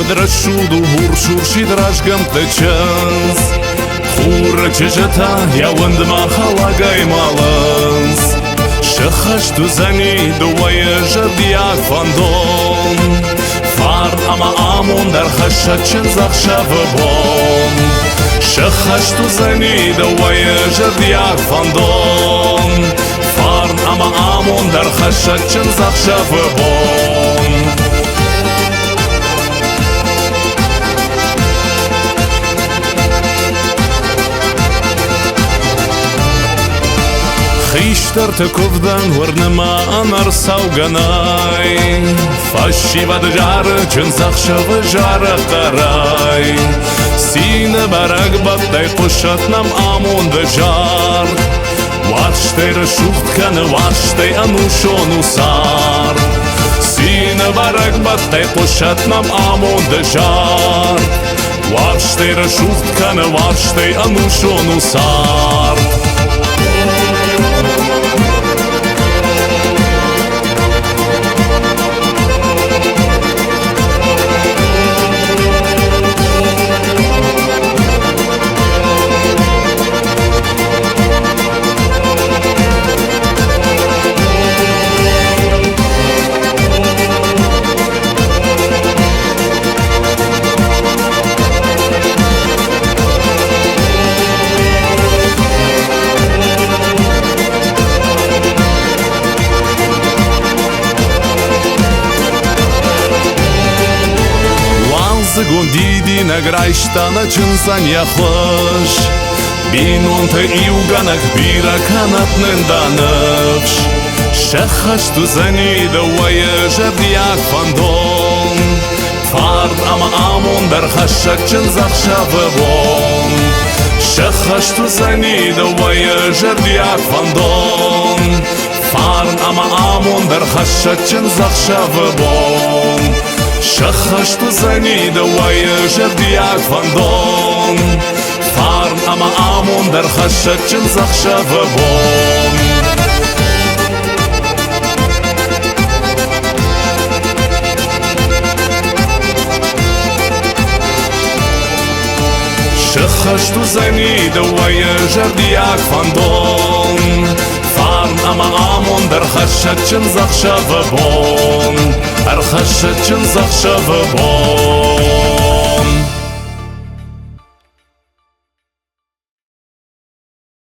Drășudu hurșur și drășgăm tăceans Hură ce jeta ia und ma halagai malans Шахашту зани дуая жадияк фандон Фар ама амон дар хашачен захшавбон Шахашту зани дуая жадияк фандон Фар ама амон дар хашачен захшавбон Хиштар тăковдан вărнăма anar sauganai Fași vadjar чăнзахшавă jară qarai Sine barag battai qoşat nam amon dăjar Vaçtăi rășuht cană vaçtăi anușonu sar Sine barag battai qoşat nam amon dăjar Vaçtăi rășuht cană vaçtăi anușonu sar Гондиди награйштана чынсан яхлыш Бинонты иуганак бира канатнен даныш Шахашту занида уая жадияк фандон Фард ама амон дар хашак чынзах шавыбон Шахашту занида уая жадияк фандон Фард ама амон дар хашак чынзах шавыбон Шахашту занида уая жадияк фандон Фарн ама амон дар хашак чынзах шавыбон Шахашту занида уая жадияк фандон Фарн ама амон дар хашак чынзах шавыбон Архашачын захшавыбон